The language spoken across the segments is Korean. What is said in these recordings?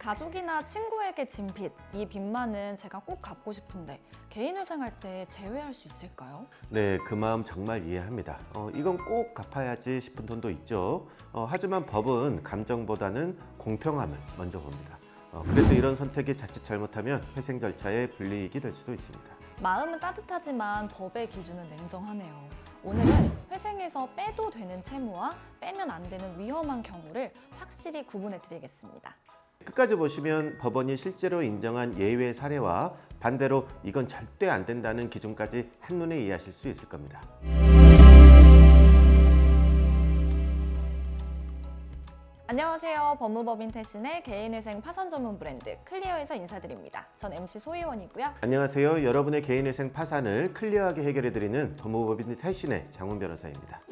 가족이나 친구에게 진 빚, 이 빚만은 제가 꼭 갚고 싶은데 개인회생할 때 제외할 수 있을까요? 네, 그 마음 정말 이해합니다. 이건 꼭 갚아야지 싶은 돈도 있죠. 하지만 법은 감정보다는 공평함을 먼저 봅니다. 그래서 이런 선택이 자칫 잘못하면 회생 절차에 불이익이 될 수도 있습니다. 마음은 따뜻하지만 법의 기준은 냉정하네요. 오늘은 회생에서 빼도 되는 채무와 빼면 안 되는 위험한 경우를 확실히 구분해 드리겠습니다. 끝까지 보시면 법원이 실제로 인정한 예외 사례와 반대로 이건 절대 안 된다는 기준까지 한눈에 이해하실 수 있을 겁니다. 안녕하세요. 법무법인 태신의 개인회생 파산 전문 브랜드 클리어에서 인사드립니다. 전 MC 소희원이고요. 안녕하세요. 여러분의 개인회생 파산을 클리어하게 해결해드리는 법무법인 태신의 장훈 변호사입니다.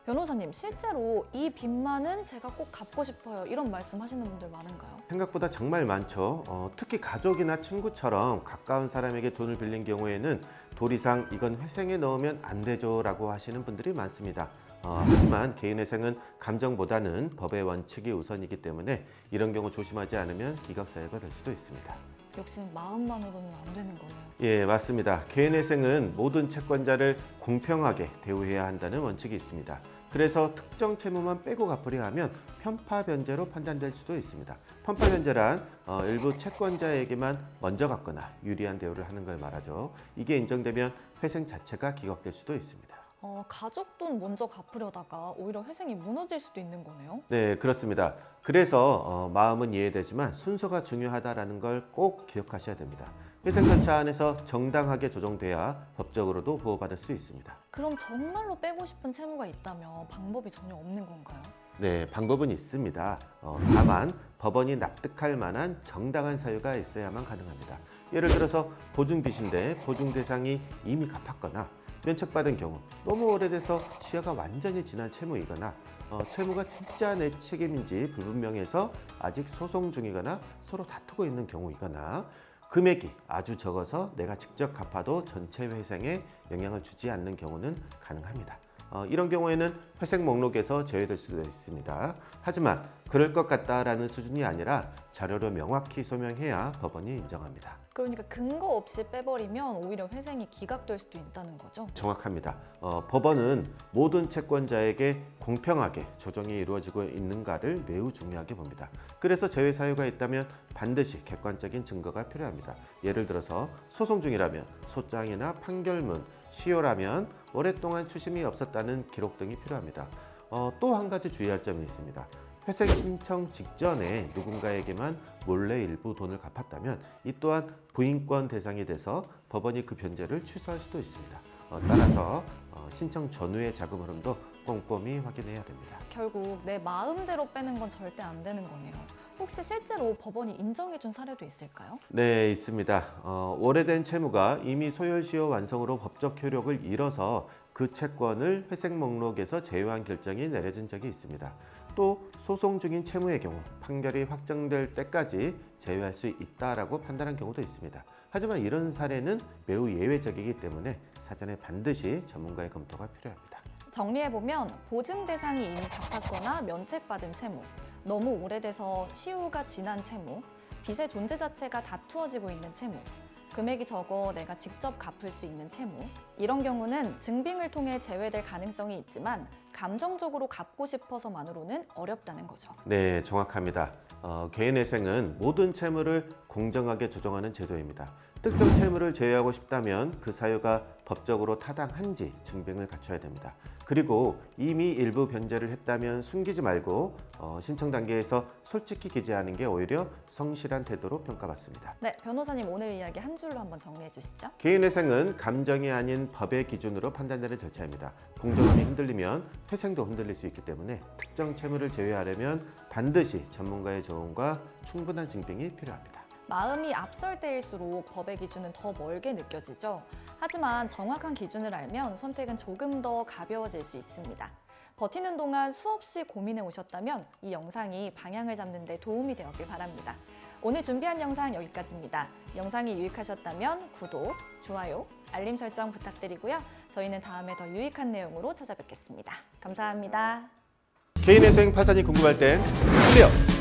변호사님, 실제로 이 빚만은 제가 꼭 갚고 싶어요. 이런 말씀하시는 분들 많은가요? 생각보다 정말 많죠. 특히 가족이나 친구처럼 가까운 사람에게 돈을 빌린 경우에는 도리상 이건 회생에 넣으면 안 되죠 라고 하시는 분들이 많습니다. 하지만 개인회생은 감정보다는 법의 원칙이 우선이기 때문에 이런 경우 조심하지 않으면 기각사유가 될 수도 있습니다. 역시 마음만으로는 안 되는 거네요. 예, 맞습니다. 개인회생은 모든 채권자를 공평하게 대우해야 한다는 원칙이 있습니다. 그래서 특정 채무만 빼고 갚으려 하면 편파변제로 판단될 수도 있습니다. 편파변제란 일부 채권자에게만 먼저 갚거나 유리한 대우를 하는 걸 말하죠. 이게 인정되면 회생 자체가 기각될 수도 있습니다. 가족 돈 먼저 갚으려다가 오히려 회생이 무너질 수도 있는 거네요. 네, 그렇습니다. 그래서 마음은 이해되지만 순서가 중요하다는 걸 꼭 기억하셔야 됩니다. 회생 절차 안에서 정당하게 조정돼야 법적으로도 보호받을 수 있습니다. 그럼 정말로 빼고 싶은 채무가 있다면 방법이 전혀 없는 건가요? 네, 방법은 있습니다. 다만 법원이 납득할 만한 정당한 사유가 있어야만 가능합니다. 예를 들어서 보증빚인데 보증 대상이 이미 갚았거나 면책받은 경우, 너무 오래돼서 시효가 완전히 지난 채무이거나 채무가 진짜 내 책임인지 불분명해서 아직 소송 중이거나 서로 다투고 있는 경우이거나 금액이 아주 적어서 내가 직접 갚아도 전체 회생에 영향을 주지 않는 경우는 가능합니다. 이런 경우에는 회생 목록에서 제외될 수도 있습니다. 하지만 그럴 것 같다라는 수준이 아니라 자료로 명확히 소명해야 법원이 인정합니다. 그러니까 근거 없이 빼버리면 오히려 회생이 기각될 수도 있다는 거죠? 정확합니다. 법원은 모든 채권자에게 공평하게 조정이 이루어지고 있는가를 매우 중요하게 봅니다. 그래서 제외 사유가 있다면 반드시 객관적인 증거가 필요합니다. 예를 들어서 소송 중이라면 소장이나 판결문, 시효라면 오랫동안 추심이 없었다는 기록 등이 필요합니다. 또 한 가지 주의할 점이 있습니다. 회생 신청 직전에 누군가에게만 몰래 일부 돈을 갚았다면 이 또한 부인권 대상이 돼서 법원이 그 변제를 취소할 수도 있습니다. 따라서 신청 전후의 자금 흐름도 꼼꼼히 확인해야 됩니다. 결국 내 마음대로 빼는 건 절대 안 되는 거네요. 혹시 실제로 법원이 인정해준 사례도 있을까요? 네, 있습니다. 오래된 채무가 이미 소멸시효 완성으로 법적 효력을 잃어서 그 채권을 회생 목록에서 제외한 결정이 내려진 적이 있습니다. 또 소송 중인 채무의 경우 판결이 확정될 때까지 제외할 수 있다라고 판단한 경우도 있습니다. 하지만 이런 사례는 매우 예외적이기 때문에 사전에 반드시 전문가의 검토가 필요합니다. 정리해보면 보증 대상이 이미 갚았거나 면책받은 채무, 너무 오래돼서 시효가 지난 채무, 빚의 존재 자체가 다투어지고 있는 채무, 금액이 적어 내가 직접 갚을 수 있는 채무, 이런 경우는 증빙을 통해 제외될 가능성이 있지만 감정적으로 갚고 싶어서만으로는 어렵다는 거죠. 네, 정확합니다. 개인회생은 모든 채무를 공정하게 조정하는 제도입니다. 특정 채무를 제외하고 싶다면 그 사유가 법적으로 타당한지 증빙을 갖춰야 됩니다. 그리고 이미 일부 변제를 했다면 숨기지 말고 신청 단계에서 솔직히 기재하는 게 오히려 성실한 태도로 평가받습니다. 네, 변호사님 오늘 이야기 한 줄로 한번 정리해 주시죠. 개인회생은 감정이 아닌 법의 기준으로 판단되는 절차입니다. 공정함이 흔들리면 회생도 흔들릴 수 있기 때문에 특정 채무를 제외하려면 반드시 전문가의 조언과 충분한 증빙이 필요합니다. 마음이 앞설 때일수록 법의 기준은 더 멀게 느껴지죠. 하지만 정확한 기준을 알면 선택은 조금 더 가벼워질 수 있습니다. 버티는 동안 수없이 고민해 오셨다면 이 영상이 방향을 잡는 데 도움이 되었길 바랍니다. 오늘 준비한 영상 여기까지입니다. 영상이 유익하셨다면 구독, 좋아요, 알림 설정 부탁드리고요. 저희는 다음에 더 유익한 내용으로 찾아뵙겠습니다. 감사합니다. 개인의 수행 파산이 궁금할 땐 클리어